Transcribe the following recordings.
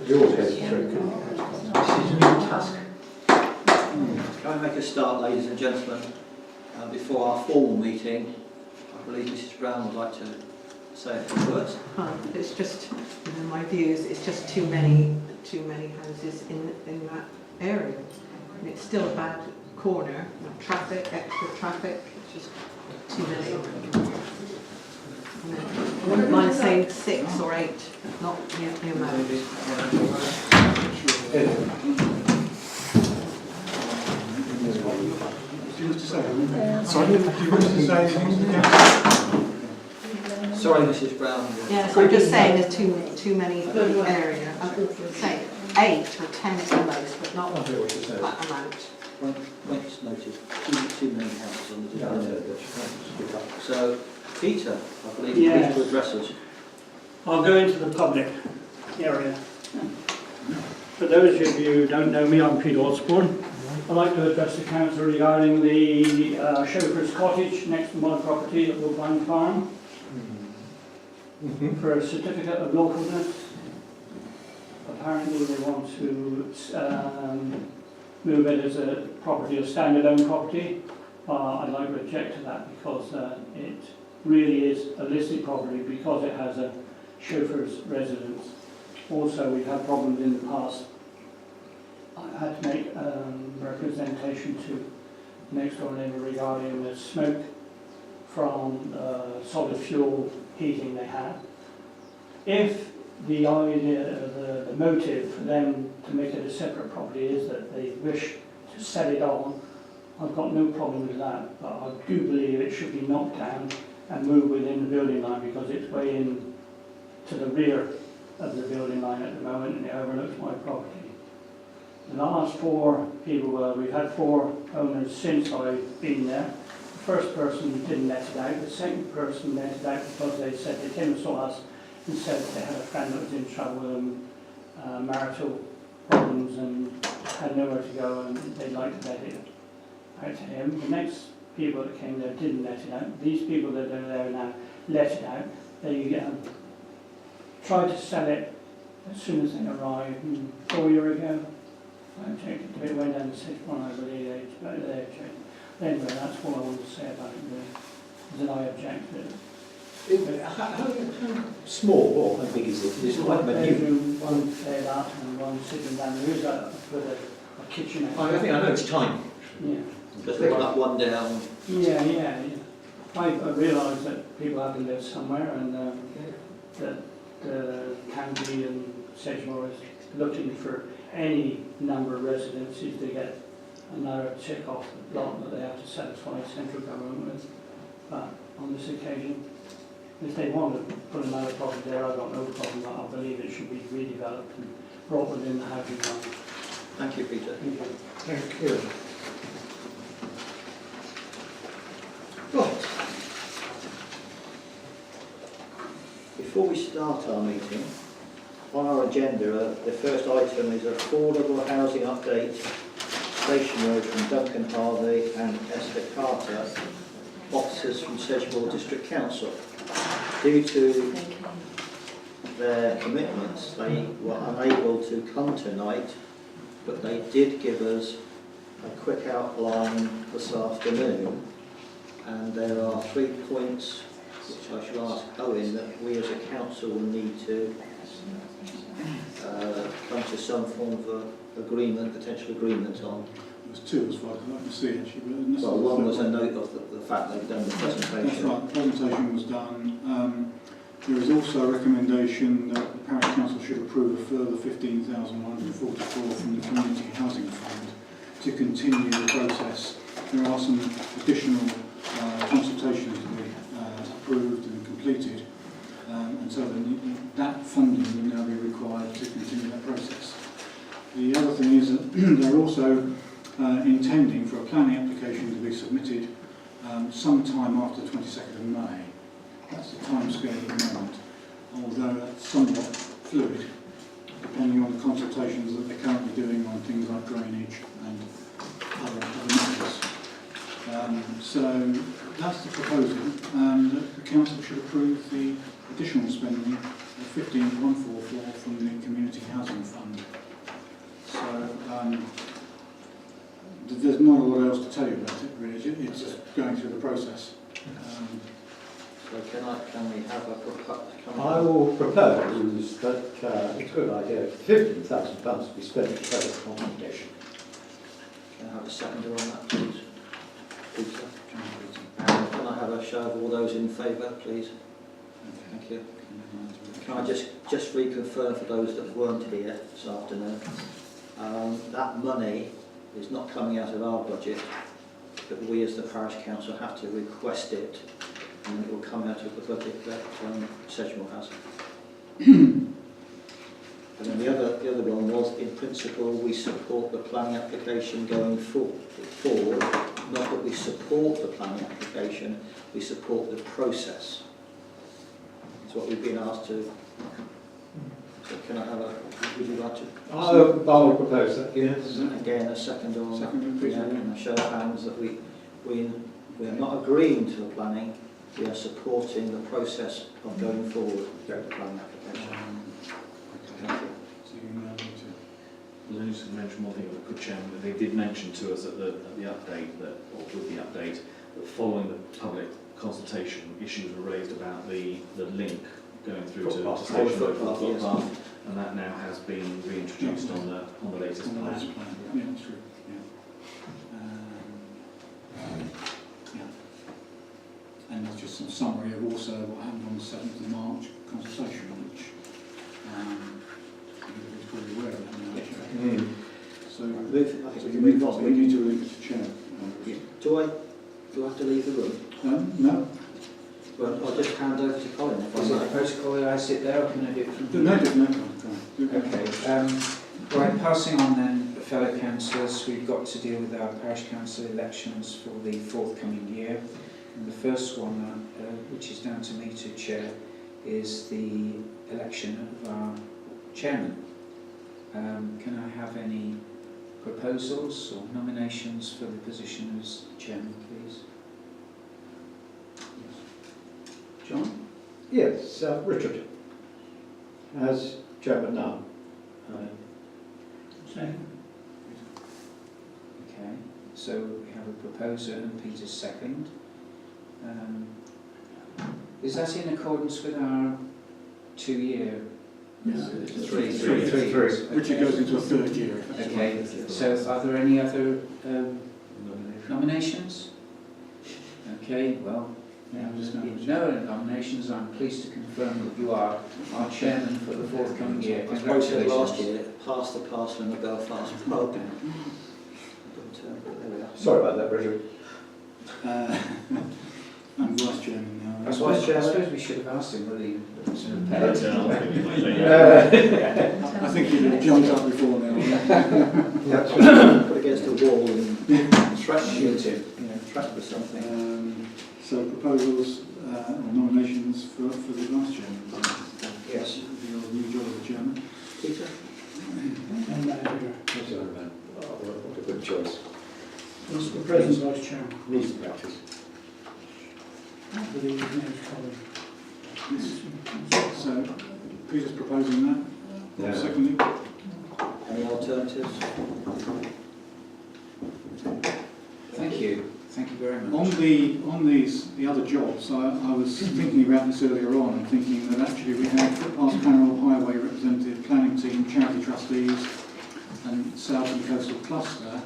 Yours goes through, couldn't it? This is a new task. Can I make a start, ladies and gentlemen? Before our formal meeting, I believe Mrs. Brown would like to say a few words. It's just, in my views, it's just too many houses in that area. And it's still a bad corner, with traffic, extra traffic, it's just too many. I wouldn't mind saying 6 or 8, not the amount. Do you want to say? Sorry, do you want to say anything to the council? Sorry, Mrs. Brown. Yes, I'm just saying there's too many area. I'm saying 8 or 10 at the most, but not that amount. Points noted. Too many houses on the agenda. So, Peter, I believe you wish to address us. I'll go into the public area. For those of you who don't know me, I'm Peter Osborne. I'd like to address the council regarding the chauffeur's cottage next to my property at Woodbine Farm for a certificate of lawfulness. Apparently they want to move it as a property, a standalone property. I'd like to object to that because it really is a listed property because it has a chauffeur's residence. Also, we've had problems in the past. I had to make representation to next door neighbour regarding the smoke from solid fuel heating they had. If the idea, the motive for them to make it a separate property is that they wish to sell it on, I've got no problem with that, but I do believe it should be knocked down and moved within the building line because it's way in to the rear of the building line at the moment and it overlooks my property. The last 4 people, we've had 4 owners since I've been there. The first person didn't let it out, the second person let it out because they said they came and saw us and said that they had a friend that was in trouble and marital problems and had nowhere to go and they'd like to let it out to him. The next people that came there didn't let it out. These people that are there now let it out. They tried to sell it as soon as they arrived 4 years ago. I checked it, it went down to 6-1, I believe, they checked. Anyway, that's all I want to say about it really, that I object to it. How small or how big is it? Is it like One minute? bedroom, one bed up and one sitting down. There is a kitchen. I know it's tiny. Yeah. Just pick up one down. Yeah. I realise that people have to live somewhere and that the county and Sedgemoor is looking for any number of residencies to get another tick off the block that they have to satisfy central government with. But on this occasion, if they want to put another property there, I've got no problem. I believe it should be redeveloped and brought within the housing line. Thank you, Peter. Thank you. Right. Before we start our meeting, on our agenda, the first item is affordable housing update, Station Road from Duncan Harvey and Esther Carter, officers from Sedgemoor District Council. Due to their commitments, they were unable to come tonight, but they did give us a quick outline this afternoon, and there are 3 points which I shall ask Owen that we as a council will need to come to some form of agreement, potential agreement on. There was 2 as far as I can see actually. But Well, one was a note of the fact they've done the presentation. That's right, the presentation was done. There is also a recommendation that the Parish Council should approve a further £15,144 from the Community Housing Fund to continue the process. There are some additional consultations to be approved and completed. And so that funding will now be required to continue that process. The other thing is that they're also intending for a planning application to be submitted sometime after the 22nd of May. That's the time scale at the moment, although that's somewhat fluid, depending on the consultations that they're currently doing on things like drainage and other matters. So that's the proposal, that the council should approve the additional spending 15,144 from the Community Housing Fund. So there's not a lot else to tell you about it, really. It's just going through the process. So can we have a proposal? I will propose that it's a good idea, £15,000 to be spent for further accommodation. Can I have a seconder on that, please? Peter? And can I have a show of all those in favour, please? Thank you. Can I just reconfirm for those that weren't here this afternoon, that money is not coming out of our budget, but we as the parish council have to request it, and it will come out of the budget that Sedgemoor has. And then the other one was, in principle, we support the planning application going forward. Not that we support the planning application, we support the process. It's what we've been asked to. So can I have a, would you like to? I'll propose that, yes. Again, a second on Second, please. and a show of hands that we are not agreeing to the planning, we are supporting the process of going forward with the planning application. Thank you. So you now need to... Well, I just mention one thing, if I could, Chairman, that they did mention to us at the update, or with the update, that following the public consultation, issues were raised about the link going through to Station Road for the footpath, and that now has been reintroduced on the latest On the plan. latest plan. Yeah, that's true. Yeah. And there's just some summary of also what happened on the 7th of March consultation, which everybody's probably aware of that now. So I think we can move on. we need to leave it to Chair. Do I have to leave the room? No? Well, I'll just hand over to Colin if I Is it may. protocol that I sit there, or can I do it from No, here? no. Okay. Right, passing on then, fellow councillors, we've got to deal with our parish council elections for the forthcoming year. And the first one, which is down to me to chair, is the election of our chairman. Can I have any proposals or nominations for the position as chairman, please? John? Yes, Richard, as chairman now. Second. Okay, so we have a proposer and Peter's second. Is that in accordance with our 2-year? Three. Richard goes into a third year. if that's Okay, right. so are there any other nominations? Okay, well, Yeah, I'm just going if no nominations, I'm pleased to confirm that you are our chairman for the forthcoming year. I spoke to it last Congratulations. year, past the parcel in the Belfast pub. But there we are. Sorry about that, Richard. I'm vice chairman now. I suppose we should have asked him whether he was prepared. I think you'd have jumped up before now. Put against the wall and Threaten you to, threaten with something. So proposals or nominations for the vice chairman. Yes. The new job of the chairman. Peter? And manager. What a good choice. What's the present vice chairman? Needs to practice. I believe his name's Colin. So Peter's proposing that. Yeah. Secondly. Any alternatives? Thank you. Thank you very much. On the other jobs, I was thinking about this earlier on and thinking that actually we have footpath panel, highway representative, planning team, charity trustees and South and Coastal Cluster,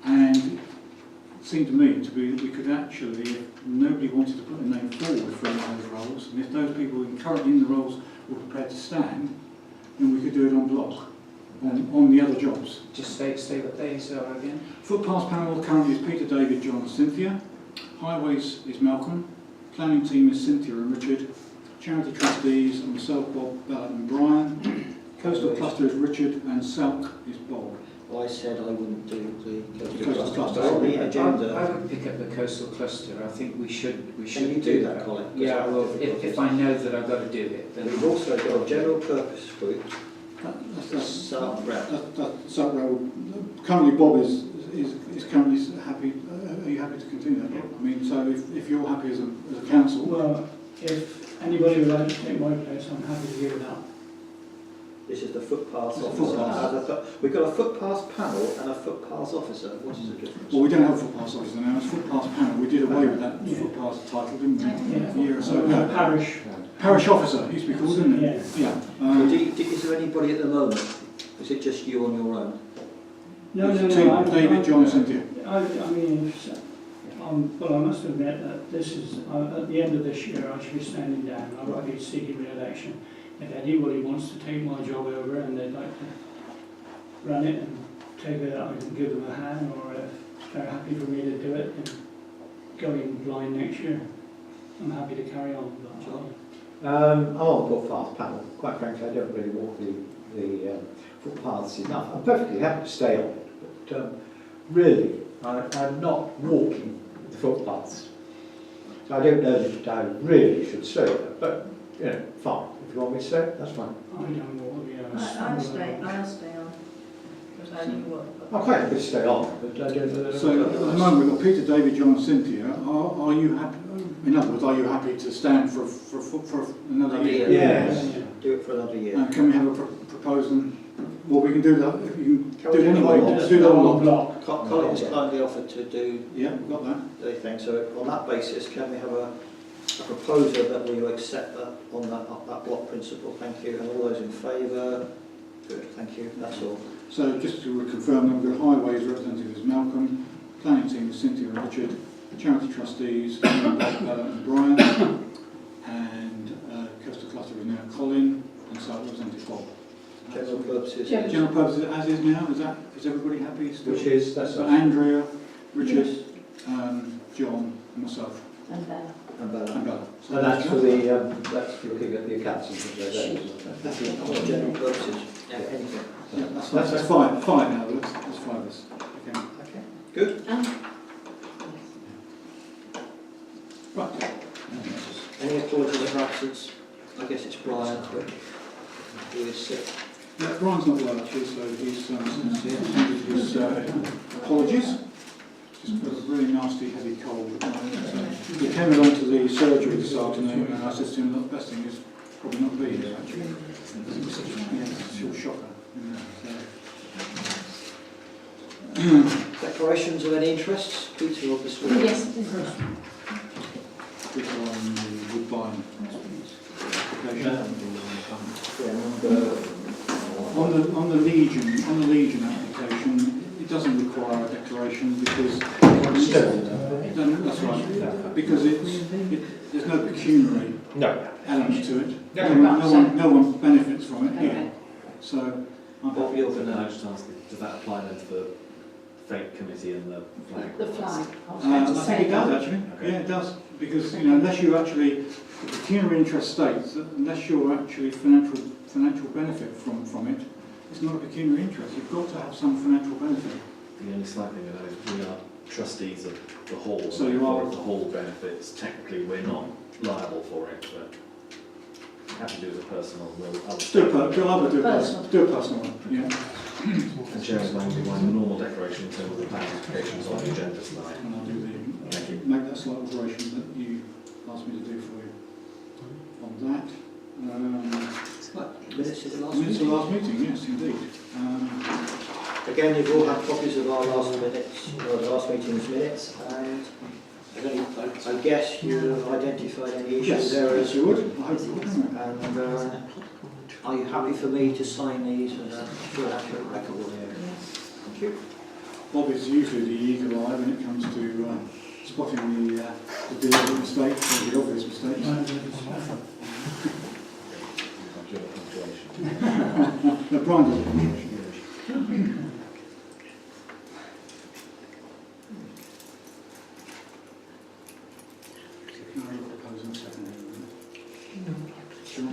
and it seemed to me to be we could actually, if nobody wanted to put a name forward for any of those roles, and if those people currently in the roles were prepared to stand, then we could do it en bloc on the other jobs. Just state what days are again. Footpath panel currently is Peter, David, John and Cynthia. Highways is Malcolm. Planning team is Cynthia and Richard. Charity trustees are myself, Bob, Ballard and Brian. Coastal cluster is Richard and Salk is Bob. I said I wouldn't do the Coastal cluster. On the I agenda. would pick up the coastal cluster. I think we should Can you do that, Colin? Yeah, well, if I know that I've got to do it, then We've also got a general purpose group, That's South Rep. Salk Road. Currently Bob is currently happy. Are you happy to continue that, Bob? I mean, so if you're happy as a council. Well, if Anybody who would like to take my place, I'm happy to give it up. This is the footpath It's a officer. footpath. We've got a footpath panel and a footpath officer. What is the difference? Well, we don't have a footpass officer now, it's footpass panel. We did away with that Yeah. footpass title, didn't we? Yeah. A year or so So, ago. parish, Parish officer, it used to be called, didn't it? yeah. Yeah. Is there anybody at the moment? Is it just you on your own? No, David, John, Cynthia. I mean, well, I must admit that this is, at the end of this year, I should be standing down. I won't be seeking re-election. If anybody wants to take my job over and they'd like to run it and take it, I can give them a hand, or if they're happy for me to do it and go in blind next year, I'm happy to carry on. But I'm on the footpath panel. Quite frankly, I don't really walk the footpaths enough. I'm perfectly happy to stay on it, but really, I'm not walking the footpaths. So I don't know that I really should stay there, but, you know, fine. If you want me to stay, that's fine. I don't know what the I'll stay on, because I do work. I'm quite happy to stay on, but I don't know that So at the moment we've got Peter, David, John and Cynthia. Are you happy, in other words, are you happy to stand for another year? Yes. Do it for another year. Can we have a proposal? Well, we can do that, if you can do it Carry on. anyway, just do that on on block. Colin's kindly offered to do Yeah, we've got that. the thing. So on that basis, can we have a proposer that we accept that on that block principle? Thank you. And all those in favour? Good, thank you. That's all. So just to confirm, that we've got Highways representative is Malcolm, Planning team is Cynthia and Richard, Charity trustees Bella and Brian, and Coastal Cluster is now Colin, and Site representative Bob. General purposes. General purposes as is now, is everybody happy still? Which is, that's So Andrea, Richard, John and myself And Bella. And Bella. and Bella. So and that's for the, that's looking at the accounts and things like that. That's for general purposes. Yeah, anything. Yeah, That's five now, that's five of us. Okay. Okay. Good. Right. Any apologies for absence? I guess it's Brian, who is sick. Yeah, Brian's not well actually, so he's tendered his apologies. Just got a really nasty heavy cold at the moment. So he came along to the surgery this afternoon and I said to him, look, the best thing is probably not be here actually. Yeah, it's a shocker. Declarations of any interest? Peter, obviously. Yes. People on the Woodbine application. On the Legion application, it doesn't require a declaration because that's right. Because there's no pecuniary element to it. No one benefits from it here. So What you're going Can I to just ask, does that apply then to the fake committee and the flag? The flag. I think it does actually. Okay. Yeah, it does because unless you actually, the pecuniary interest states that unless you're actually financial benefit from it, it's not a pecuniary interest. You've got to have some financial benefit. The only slight thing I know is we are trustees of the hall. So you therefore are- if the hall benefits, technically we're not liable for it, but happy to do it as a personal. I'll Do a personal one. Yeah. And Chair, is my normal declaration in terms of the plan applications on the agenda tonight. And I'll do Thank you. make that slight alteration that you asked me to do for you on that. minutes of the last Minutes of meeting? the last meeting, yes, indeed. Again, you've all had copies of our last minutes, or the last meeting's minutes, and I guess you've identified any issues Yes, there yes, as you would. I hope you would. And are you happy for me to sign these as a full accurate record? Thank you. Bob is usually the eagle eye when it comes to spotting the deliberate mistakes or the obvious mistakes. No, Brian does it. Can I propose a second? Sure.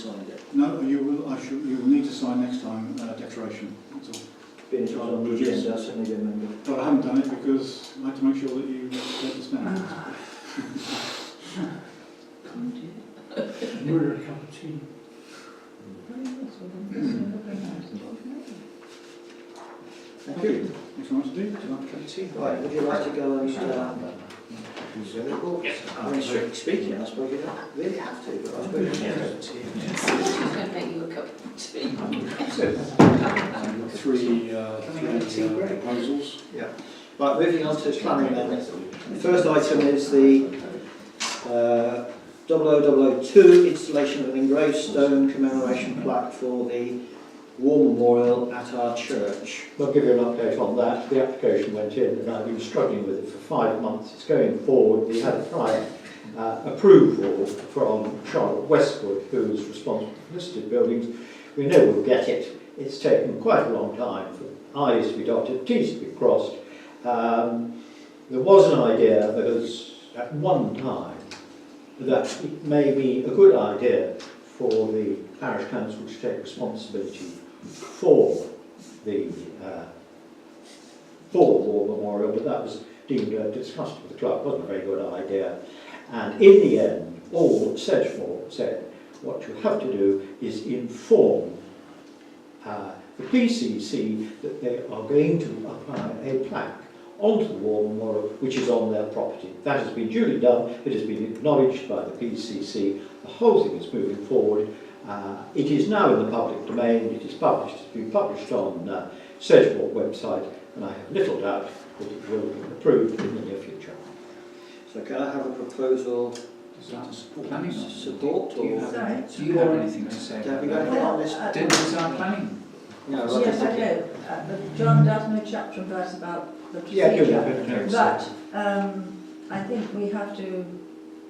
signed it. No, you will need to sign next time, declaration, that's all. Being it was on the agenda, I certainly remember. But I haven't done it because I had to make sure that you take the stand. Order a cup of tea. Thank you. Thanks very much indeed. Right, would you like to go and I mean, strictly speaking, I suppose you don't really have to, but I suppose you can. I'm going to make you a cup of tea. Three proposals. Yeah. Right, moving on to planning then. The first item is the 0002 installation of an engraved stone commemoration plaque for the War Memorial at our church. I'll give you an update on that. The application went in and I've been struggling with it for 5 months. It's going forward. We had a prior approval from Charlotte Westwood, who is responsible for listed buildings. We know we'll get it. It's taken quite a long time for I's to be dotted, T's to be crossed. There was an idea that was at one time that it may be a good idea for the parish council to take responsibility for the War Memorial, but that was deemed discussed with the club. It wasn't a very good idea. And in the end, all Sedgemoor said, what you have to do is inform the PCC that they are going to apply a plaque onto the War Memorial, which is on their property. That has been duly done. It has been acknowledged by the PCC. The whole thing is moving forward. It is now in the public domain. It is published. It's been published on Sedgemoor website, and I have little doubt that it will be approved in the near future. So can I have a proposal Is that planning? support Do you or? have, do you have anything to say? Have we got anything on this? Did design planning? No, right. Yes, I do. But John does know chapter and verse about the Yeah, do procedure. that. But I think we have to,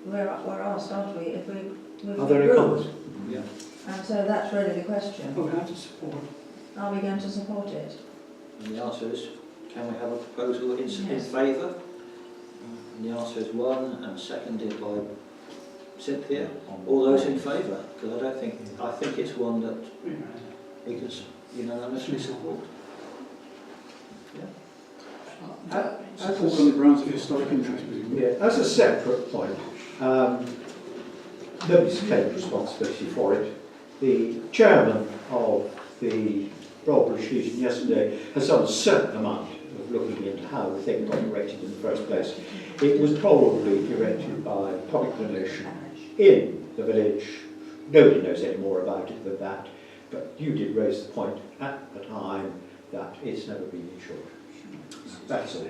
we're asked, aren't we, if we Are there any comments? Yeah. And so that's really the question. Oh, we have to support. Are we going to support it? And the answer is, can we have a proposal in Yes. favour? And the answer is 1, and seconded by Cynthia. All those in favour? Because I think it's one that we can unanimously support. Support on the grounds of historic interest, presumably. Yeah, as a separate point, nobody's claimed responsibility for it. The chairman of the Royal British Legion yesterday has done a certain amount of looking into how the thing got erected in the first place. It was probably erected by public donation in the village. Nobody knows any more about it than that. But you did raise the point at the time that it's never been insured. That's all.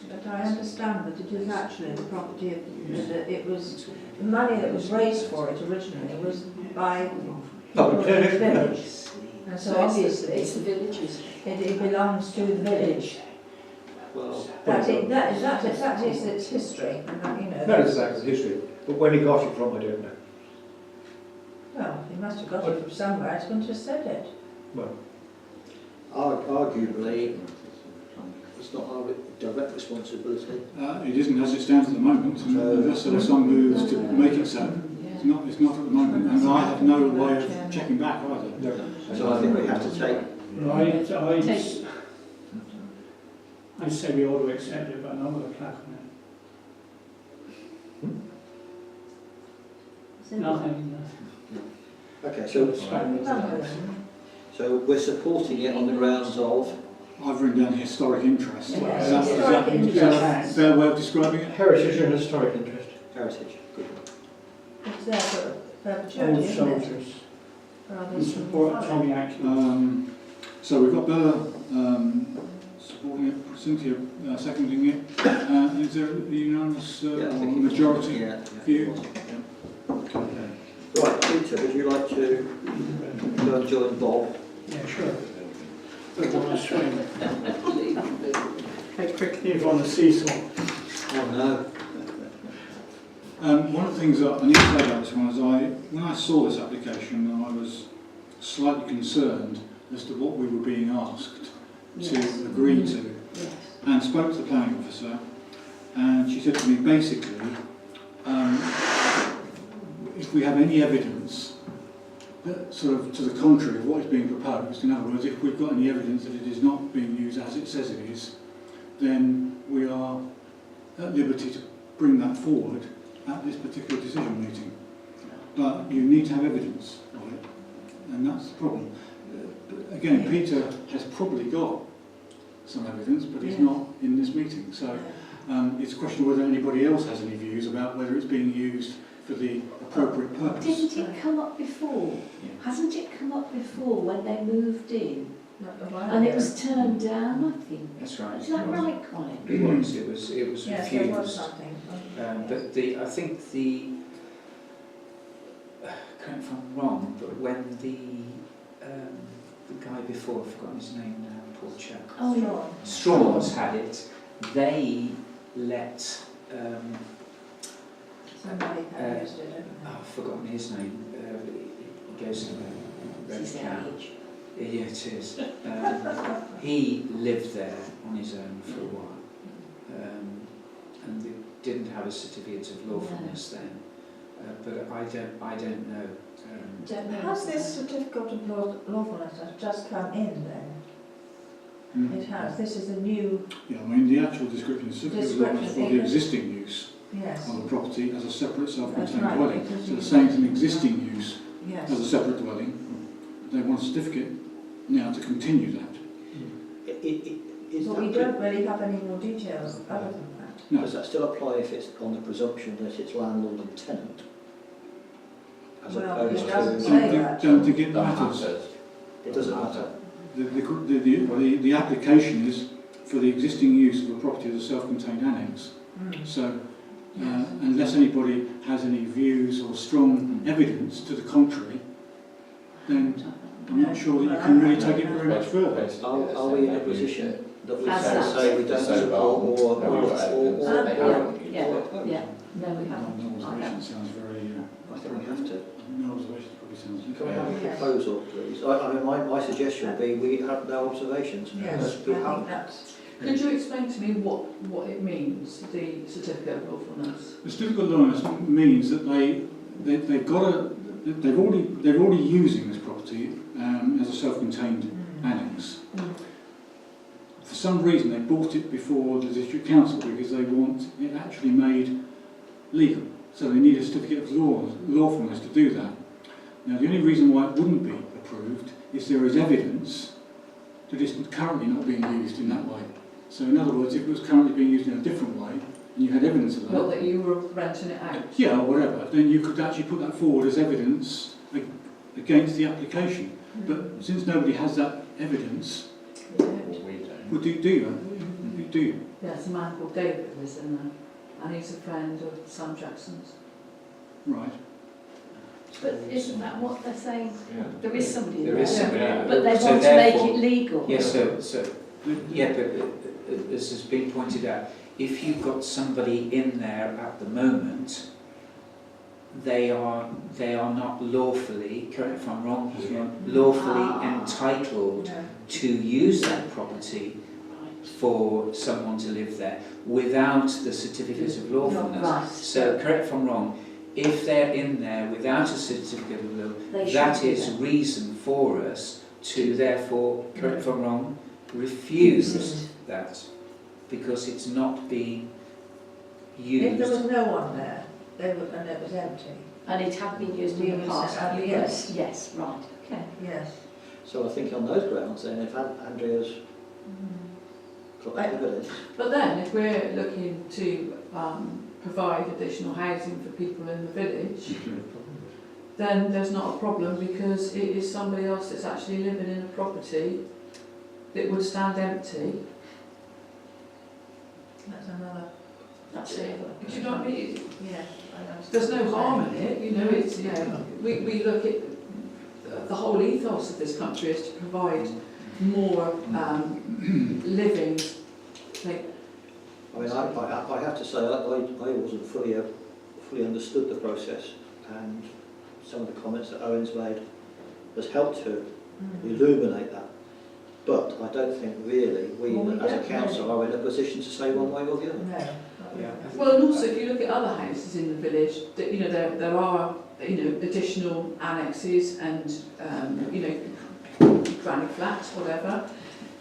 But I understand that it is actually the property of, that it was, the money that was raised for it originally was by Public people in the donation. village. And so obviously it's the villages. it belongs to the village. Well, That is its history, and that, you know. That is exactly the history. But where he got it from, I don't know. Well, he must have got it from somewhere. It's going to have said it. Well, arguably, it's not our direct responsibility. It isn't as it stands at the moment, and unless there are some moves to make it so. It's not at the moment, and I have no way of checking back either. So I think we have to take. I say we ought to accept it, but not with a plaque on it. Nothing. Okay, so we're supporting it on the grounds of. I've written down historic interest. Yes. Is that a fair way of describing it? heritage and historic interest. Heritage. Good. It's there for perpetuity, Old isn't it? soldiers. Rather And than support follow. Tommy Atkins. So we've got Bella supporting it, Cynthia seconding it. Is there a unanimous Yeah, I or think majority yeah. view? Right, Peter, would you like to go and join Bob? Yeah, sure. We're going to swim. How quickly? He's on the seesaw. Oh no. One of the things that I need to say about this one is when I saw this application, I was slightly concerned as to what we were being asked to agree to, and spoke to the planning officer, and she said to me basically, if we have any evidence sort of to the contrary of what is being proposed. In other words, if we've got any evidence that it is not being used as it says it is, then we are at liberty to bring that forward at this particular decision meeting. But you need to have evidence of it, and that's the problem. Again, Peter has probably got some evidence, but he's not in this meeting. So it's a question of whether anybody else has any views about whether it's being used for the appropriate purpose. Didn't it come up before? Hasn't it come up before when they moved in? And it was turned down, I think. That's right. Is that right, Colin? It was. It was Yes, refused. there was something. But I think the, correct me if I'm wrong, but when the guy before, I've forgotten his name now, poor chap. Oh, no. Straws had it. They let Somebody had used it, haven't I've forgotten his name. He goes in a red It's his cap. age. Yeah, it is. He lived there on his own for a while, and they didn't have a certificate of lawfulness then. But I don't know. Don't know. Has this certificate of lawfulness just come in then? It has. This is a new, Yeah, I mean, the actual description is certificate for the existing use yes, of the property as a separate self-contained That's right, dwelling. because So you- they're saying it's an existing use yes. as a separate dwelling. They want a certificate now to continue that. But we don't really have any more details other than that. No. Does that still apply if it's on the presumption that it's landlord and tenant? As Well, opposed it doesn't to... say that. Don't think it matters. It doesn't matter. The application is for the existing use of the property as a self-contained annex. So unless anybody has any views or strong evidence to the contrary, then I'm not sure that you can really take it very much further. Are we in a position that we As can that. say we don't support or... Yeah. No, we haven't. No I observation haven't. sounds very... I think we have to. No observation probably sounds... Can we have a Yes. proposal, please? I mean, my suggestion would be we have no observations. Yes, I We think have. that's, Could you explain to me what it means, the certificate of lawfulness? The certificate of lawfulness means that they're already using this property as a self-contained annex. For some reason they brought it before the district council because they want it actually made legal. So they need a certificate of lawfulness to do that. Now the only reason why it wouldn't be approved is there is evidence that it's currently not being used in that way. So in other words, if it was currently being used in a different way, and you had evidence of that, Well, that you were renting it out? yeah, or whatever, then you could actually put that forward as evidence against the application. But since nobody has that evidence, well, do you? Do you? Yes, a man called David lives in there, and he's a friend of Sam Jackson's. Right. But isn't that what they're saying? There is somebody There there. is somebody. But they So want to make therefore- it legal. Yes, yeah, but as has been pointed out, if you've got somebody in there at the moment, they are not lawfully, correct me if I'm wrong here, lawfully entitled to use that property for someone to live there without the certificate of lawfulness. Right. So, correct if I'm wrong, if they're in there without a certificate of lawfulness, They that should be is there. reason for us to therefore, correct if I'm wrong, refuse that because it's not being if used. there was no one there, and it was empty, And it had been used in the Yes, past. yes. Yes, right. Okay. yes. So I think on those grounds then, if Andrea's got evidence, But then, if we're looking to provide additional housing for people in the village, then there's not a problem because it is somebody else that's actually living in a property that would stand empty. That's another, That's it. Do you know what I mean? yes. I understand. There's no harm in it, you know, it's, you know, we look at the whole ethos of this country is to provide more living. Like, I mean, I have to say, I wasn't fully understood the process, and some of the comments that Owen's made has helped to illuminate that. But I don't think really we, Well, we as a don't council, are in a position to say one way or the other. No. Yeah. well, and also if you look at other houses in the village, that, you know, there are additional annexes and, granny flats, whatever.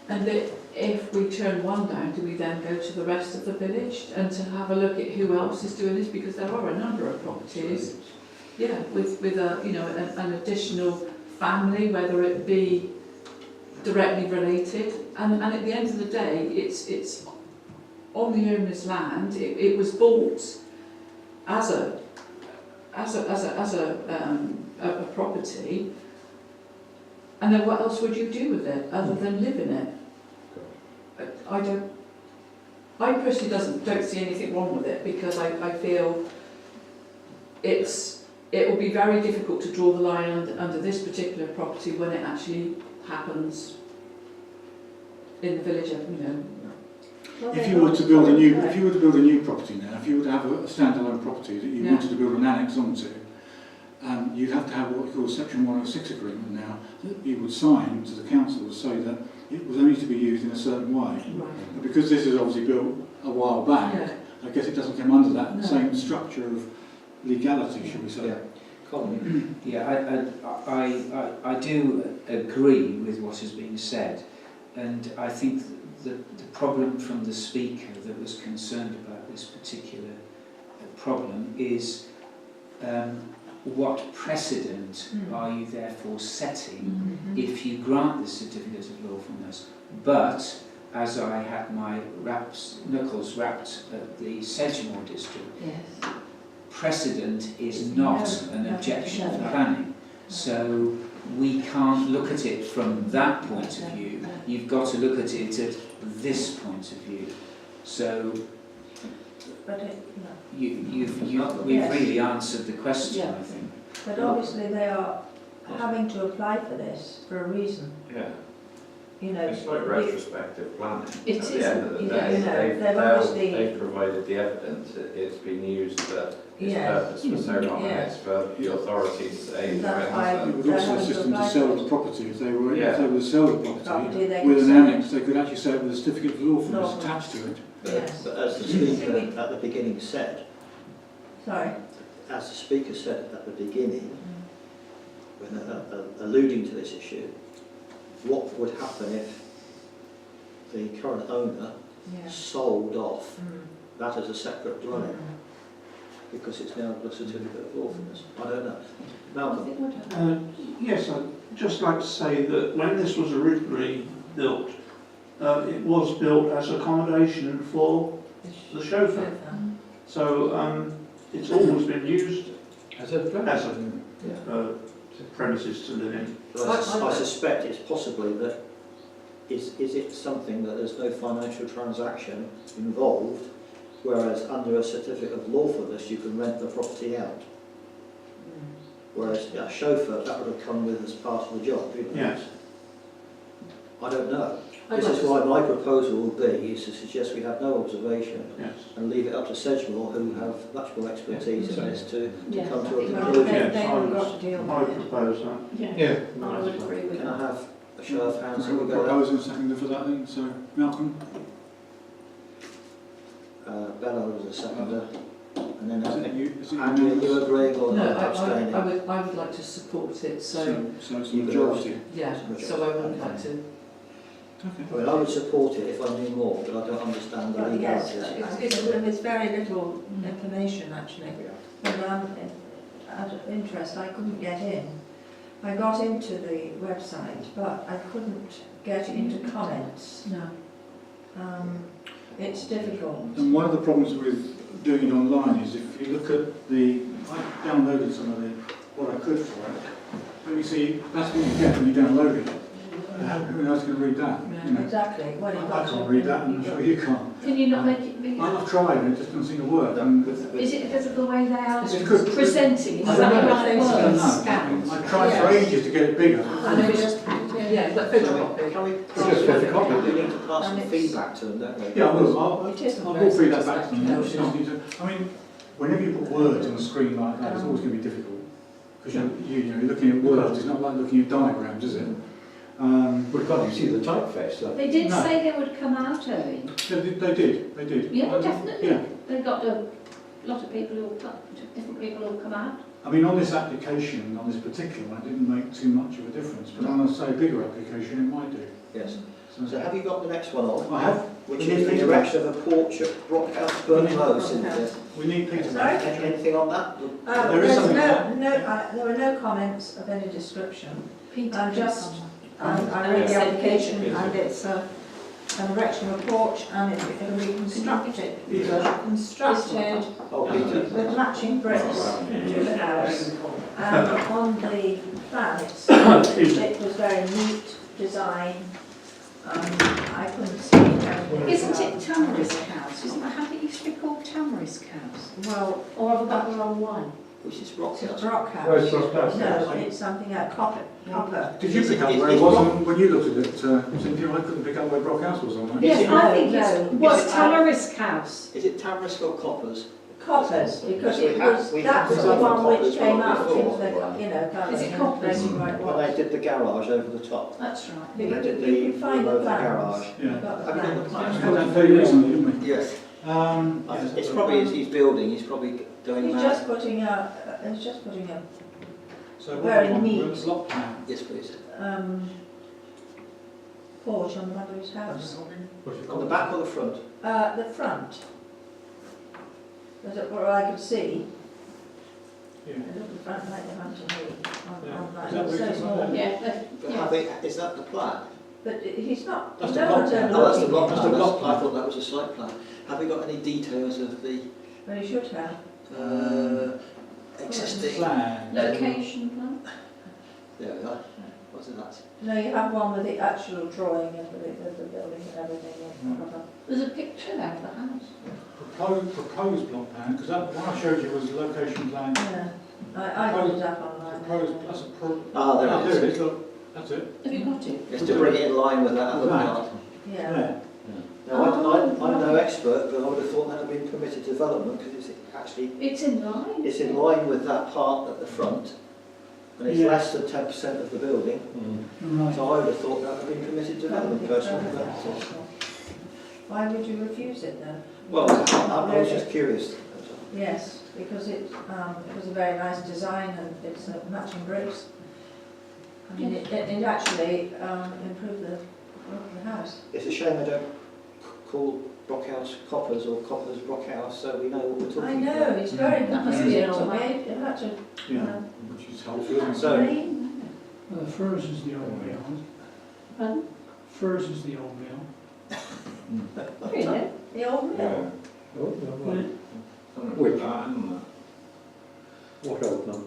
And that if we turn one down, do we then go to the rest of the village and to have a look at who else is doing this? Because there are a number of properties, with an additional family, whether it be directly related. And at the end of the day, it's on the owner's land. It was bought as a property. And then what else would you do with it other than live in it? I personally don't see anything wrong with it, because I feel it will be very difficult to draw the line under this particular property when it actually happens in the village, If you were to build a new property now, if you were to have a standalone property that you wanted to build an annex onto, you'd have to have what we call a Section 106 agreement now that you would sign to the council to say that it was only to be used in a certain way. Right. But because this is obviously built a while back, I guess it doesn't come under that same structure of legality, should we say? Yeah. Colin? Yeah, I do agree with what has been said, and I think the problem from the speaker that was concerned about this particular problem is what precedent are you therefore setting if you grant the certificate of lawfulness? But as I had my knuckles wrapped at the Sedgemoor district, Yes. precedent is not an objection to planning. So we can't look at it from that point of view. You've got to look at it at this point of view. So we've really answered the question, I think. But obviously they are having to apply for this for a reason. Yeah. You know, It's like retrospective planning. It At is, the end of the you day, know, they've provided the evidence. It's been used for its purpose for so long, and it's for the authority to say That's why It would also assist them to sell the property. If they were to sell the property they with can an sell annex, they could actually sell it with a certificate of lawfulness attached to it. But as the speaker at the beginning said, Sorry? as the speaker said at the beginning, when alluding to this issue, what would happen if the current owner sold off that as a separate dwelling, because it's now got a certificate of lawfulness? I don't know. Malcolm? Yes, I'd just like to say that when this was originally built, it was built as accommodation for the chauffeur. So it's always been used As a premises to live in. But I suspect it's possibly that, is it something that there's no financial transaction involved, whereas under a certificate of lawfulness you can rent the property out? Whereas a chauffeur, that would have come with as part of the job, wouldn't it? Yes. I don't know. This is why my proposal would be is to suggest we have no observation and leave it up to Sedgemoor, who have much more expertise in this, to come to a conclusion. I propose that. Yeah. I would agree with Can I that. have a show of hands? We've got a proposer and seconder for that then, so Malcolm? Bella was a seconder. And then Andrew, Andrew, you agreeing or No, abstaining? I would like to support it, so it's a majority. yeah, so I would like to. I mean, I would support it if I knew more, but I don't understand the Yes, legalities. it's very little information actually. And out of interest, I couldn't get in. I got into the website, but I couldn't get into comments. No. It's difficult. And one of the problems with doing it online is if you look at I downloaded some of what I could for it, but you see, that's what you get when you download it. Who else can read that? Yeah. You know? Exactly. Well, I can't read that, and I'm sure you can't. Can you not make it bigger? I've tried, and it just doesn't seem to work. Is it because of the way they are It could- presenting? Is I that don't the know. right I word? don't know. Scans. I tried for ages to get it bigger. Yeah, but photocopy. Can we Just photocopy. we need to pass some feedback to them, don't we? Yeah, I will. It isn't I'll very feed that back to them. satisfactory. I mean, whenever you put words on a screen like that, it's always going to be difficult. Because you're looking at words, it's not like looking at diagrams, is it? Well, can't you see the typeface? Though? They did No. say they would come out early. They did. Yeah, definitely. Yeah. They got a lot of people different people who come out. I mean, on this application, on this particular one, it didn't make too much of a difference, but on a, say, bigger application, it might do. Yes. So have you got the next one on? I have. Which is the erection of a porch at Brockhouse, Burn Close, isn't it? We need Peter. Sorry? Anything on that? There is something there were no comments of any description. I'm just, I read the application and it's an erection of a porch and it'll be constructed Oh, Peter. with matching bricks to the house. And on the plan, it was very neat design. I couldn't see anything. Isn't it Tamarisk House? Isn't that how it used to be called, Tamarisk House? Well, Or have I got the wrong one? Which is it's Brockhouse. Brockhouse. Where's Brockhouse? No, it's something like copper. Did you pick up where it was when you looked at it, Cynthia? I couldn't pick up where Brockhouse was on that. Yes, I think No, it no. was Tamarisk House. Is it Tamarisk or Coppers? Coppers, because it was, We that's had the some one Coppers which came right out before. into the, you know, kind Is it of Coppers? right When they did the garage over the top. That's right. You They did can find the the plans. garage. Yeah. I've got the Have you got the plans. We got that very recently, didn't we? Yes. Yes. It's probably as he's building, he's probably going He's mad. just putting a, So Very what neat. we're at the block plan. Yes, please. porch on the front of his house. On the back or the front? The front. Where I could see. Yeah. It looked the front like the front to me Yeah. on that. Is that It was so what you're small. talking Yeah, But have they, is that the plan? But he's not, That's no the block one's plan. ever Oh, that's the looking block at plan. it. I thought that was a site plan. Have we got any details of the But he should have. existing? Plan. location plan. There we are. What's that? No, you have one with the actual drawing of the building and everything. There's a picture there of the house. Proposed block plan, because that one I showed you was the location plan. Yeah, I got it up online. Proposed, that's a Ah, there it is. there it is, look, that's it. Have you got it? It's to bring it in line with that other Right. part. Yeah. There. Now, I'm no expert, but I would have thought that had been permitted development because it's actually It's in line. it's in line with that part at the front, and it's Yeah. less than 10% of the building. Right. So I would have thought that had been permitted development personally. But, Why would you refuse it then? well, I was just curious. Yes, because it was a very nice design and it's matching bricks. I mean, it actually improved the look of the house. It's a shame I don't call Brockhouse Coppers or Coppers Brockhouse, so we know what we're I talking know, about. it's very That must be an old confusing. man. It had to, Yeah, which is helpful. So- Well, the Furs is the old mill. Pardon? Furs is the old mill. Really? the old mill. Which? What old man?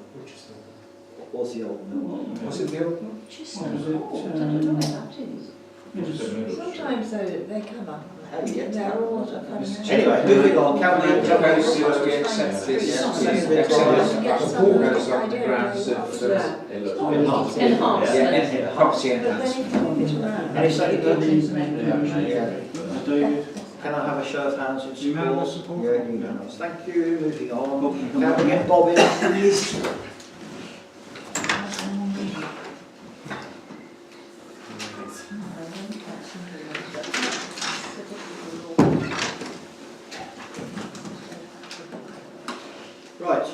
What was the old mill? Was it the old man? Just What was it? old. I don't know where that is. It was Sometimes they come up. How do you get to They're that? all coming out. Anyway, moving on. Can we Propose that we accept this, accept the pool goes on the grounds of, It looks Enhanced. yeah, property But then enhancement. if you move it around. Any second? Yeah. David, Can I have a show of hands in support? Unanimous support? Yeah, unanimous. Thank you. Moving on. Bob, you Can we get Bob in, please? Right.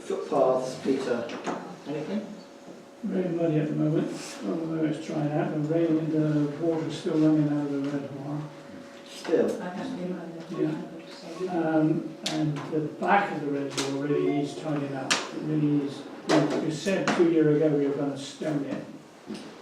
Footpaths, Peter. Anything? very muddy at the moment, although it's drying out. The rain and the water's still running out of the reservoir. Still. I have to be And the back of the reservoir really needs tidying up. It really needs. We said 2 years ago we were going to stone it.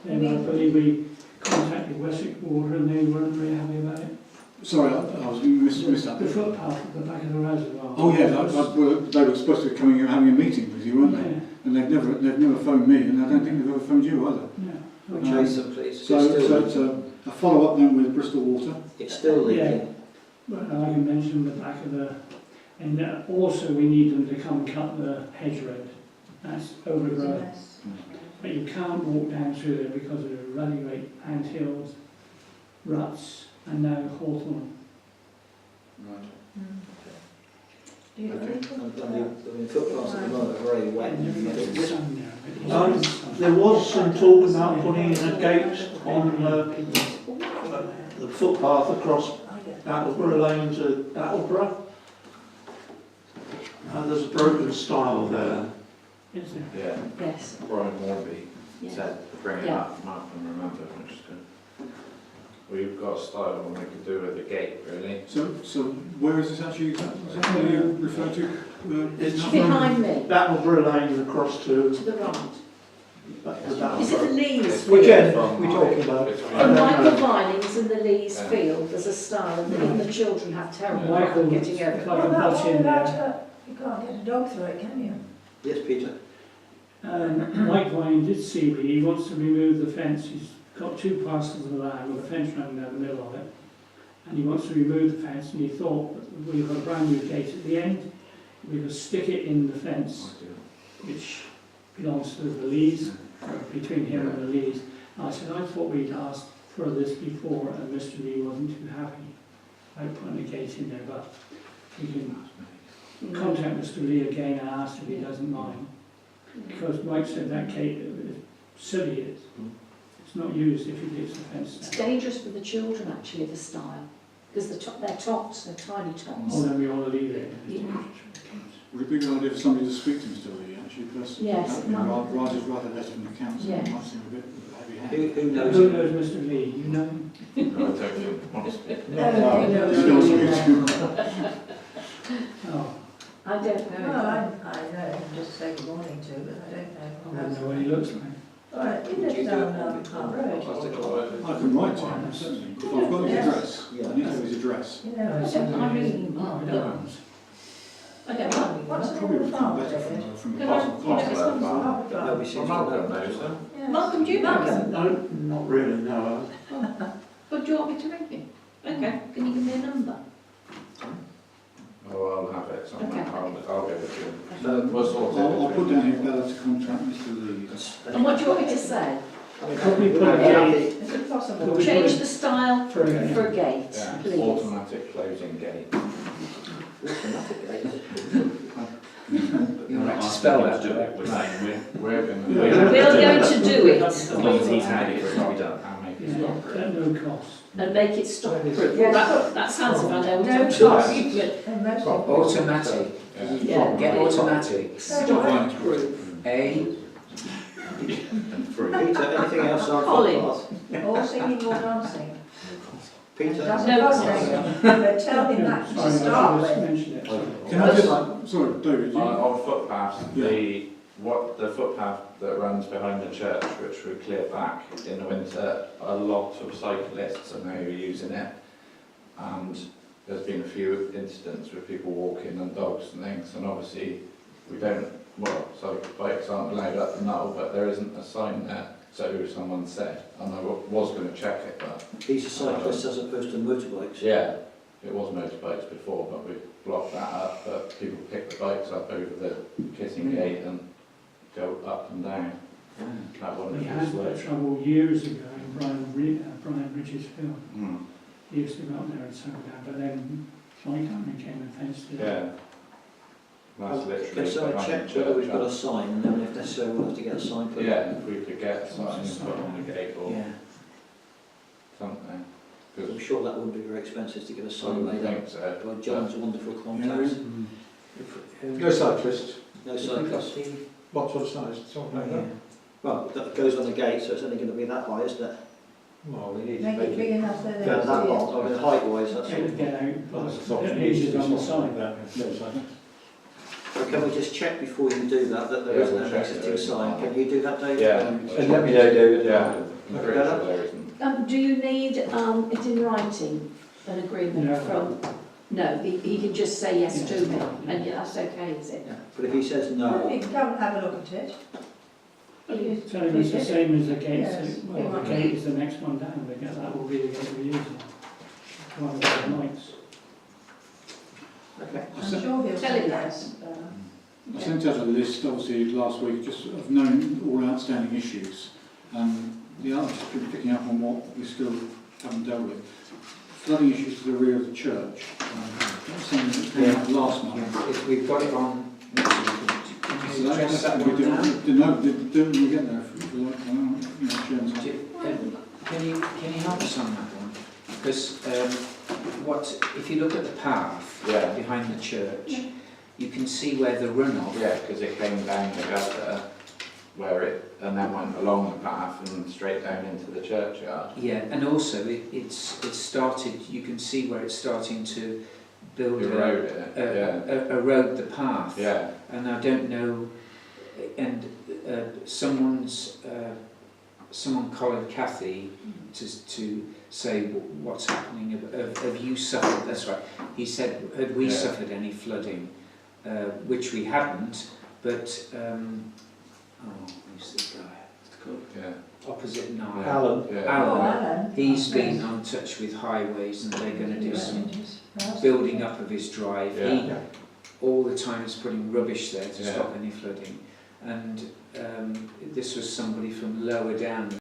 Then I believe we contacted Wessex Water and they weren't very happy about it. sorry, I was missed that. The footpath at the back of the reservoir. Oh yeah, they were supposed to be coming and having a meeting with you, weren't they? Yeah, And they've never phoned me, and I don't think they've ever phoned you either. yeah. We'll chase them, please. So It's still it's leaking. a follow-up then with Bristol Water. It's still Yeah. leaking. But like I mentioned, the back of the, and also we need them to come cut the hedge road. That's overgrown. But you can't walk down through there because of the ruddy rate, ant hills, ruts, and now hawthorn. Right. Do you Okay. think? And the footpaths at the moment are very wet. And you get the sun there, but Um, it's sun. There was some talk about putting in a gate on the footpath across Attleborough Lane to Attleborough. There's a broken stile there. is there? Yeah, Yes. Brian Morby Yeah. said to bring it Yeah. up, and I can remember, which is good. We've got a style and we could do with the gate, really. So where is this actually, is that what you refer to? It's Behind me, Battleborough Lane across to to the right. Battleborough. Is it the Lees It's Which field? end from we talking about? between- On no, Michael no. Vining's and the Lees Yeah. field, there's a style, and even the children have terrible Michael, luck getting over it's it. like Well, a that butt one in about, there. you can't get a dog through it, can you? Yes, Peter? Mike Vine did see me, he wants to remove the fence, he's got 2 parcels of land with a fence running down the middle of it, and he wants to remove the fence, and he thought, we've got a brand new gate at the end, we could stick it in the fence, which belongs to the Lees, between him and the Lees. And I said, I thought we'd asked for this before, and Mr. Lee wasn't too happy about putting a gate in there, but we can contact Mr. Lee again and ask if he doesn't mind. Because Mike said that gate, silly it is. It's not used if he leaves the fence It's there. dangerous for the children, actually, the style, because they're tots, they're tiny tots. Or then we ought to leave it. Yeah. Would it be a good idea for somebody to speak to Mr. Lee, actually, personally? Yes, Rather no. rather letter from the council, Yes. it might seem a bit heavy Who handed. knows Who it? knows Mr. Lee? You know him? No, I don't think, honestly. Oh, I don't know. Well, I know him, just say good morning to, but I don't I don't know know. what he looks like. All right, he Would you lives do down it? Park Road. I can write to him, certainly. If I've got his Yeah. address, I need to have his address. You know, I don't I'm reading him Oh, up. I don't know. I don't know. What's That the probably name of would the come farm, better David? from Can I- a Cotswold Farm. Nobody seems to Well, know. Malcolm knows them. Yes. Malcolm, do you know him? No, not really, no. But do you want me to ring him? Okay, can you give me a number? Oh, I'll have it somewhere, Okay. I'll give it to him. Um, We'll sort it. I'll put down here Bella to contact Mr. Lee. And what do you want me to say? Could we put a gate Is it possible? Change the style for a gate? for a gate, Yeah, please. automatic closing gate. Automatic gate. You'll have to spell that. Do it. We're saying We're going to. We're going to do it. as long as he's happy for it to be done. And make it Yeah, stop. at no cost. And make it stop proof. Yes. That sounds if I know what No I'm cost. talking about. And most Well, people- automatic. Yeah. Get automatic. Stop proof. A. And through. Peter, anything else on Colin. footpath? Or singing or dancing. Peter? Doesn't No cost cost. anything, but tell him that Sorry, to I start should have with. mentioned it. Can I just, sorry, David, On footpaths, Yeah. the footpath that runs behind the church, which we clear back in the winter, a lot of cyclists are now using it. And there's been a few incidents with people walking and dogs and things, and obviously we don't, well, so bikes aren't allowed up the Knoll, but there isn't a sign there, so someone said, and I was going to check it, but He's a cyclist as opposed to motorbikes. yeah, it was motorbikes before, but we blocked that up, but people pick the bikes up over the kissing gate and go up and down. That one We is had slow. that trouble years ago in Brian Bridges Field. Mm. He used to go up there and slow down, but then Mike Cameron came and fenced it. Yeah. That's literally Can someone behind check the whether we've got a church. sign, and then if necessary we'll have to get a sign put up? Yeah, if we could get a sign put on the gate or Yeah. something. I'm Because sure that wouldn't be very expensive to get a I sign don't made up think so. by John's wonderful contacts. No cyclists. No cyclists. What sort of size? Something like that. Well, that goes on the gate, so it's only going to be that high, isn't it? Well, we need to Make it big enough so they Yeah, can that see part, it. I mean, height-wise, that's all. Get out, but That's sort of it hinges on the side. No cyclists. So can we just check before you do that, that there Yeah, isn't we'll an check existing it. sign? Can you do that, David? Yeah. And let me know, David. Yeah, I'm pretty Better? sure there isn't. Do you need it in writing, an agreement No. from? No, he can just say yes to me, and yeah, that's okay, is it? Yeah. But if he says Well, no, you can come and have a look at it. Tell him it's the same as the gate, Yes. well, the gate is the next one down, the gate, that will be the gate we're using. One of the lights. okay. I'm sure he'll Tell say him that. yes. I sent out a list, obviously, last week, just of known all outstanding issues. The others have been picking up on what we still haven't dealt with. Flooding issues to the rear of the church. That's something that came out last month. If we've got it on. So that's what we didn't we get there if you like, James. Can you help us on that one? Because if you look at the path Yeah. behind the church, you can see where the runoff. Yeah, because it came down the gutter and then went along the path and straight down into the churchyard. Yeah, and also it's started. You can see where it's starting to build erode the path. Yeah. And I don't know. And someone collared Kathy to say what's happening. Have you suffered? That's right. He said, had we suffered any flooding? Which we hadn't, but who's the guy? Yeah. Opposite Nile. Alan. Yeah. Alan. He's been on touch with highways, and they're going to do some building up of his drive. Yeah. He all the time is putting rubbish there to Yeah. stop any flooding, and this was somebody from lower down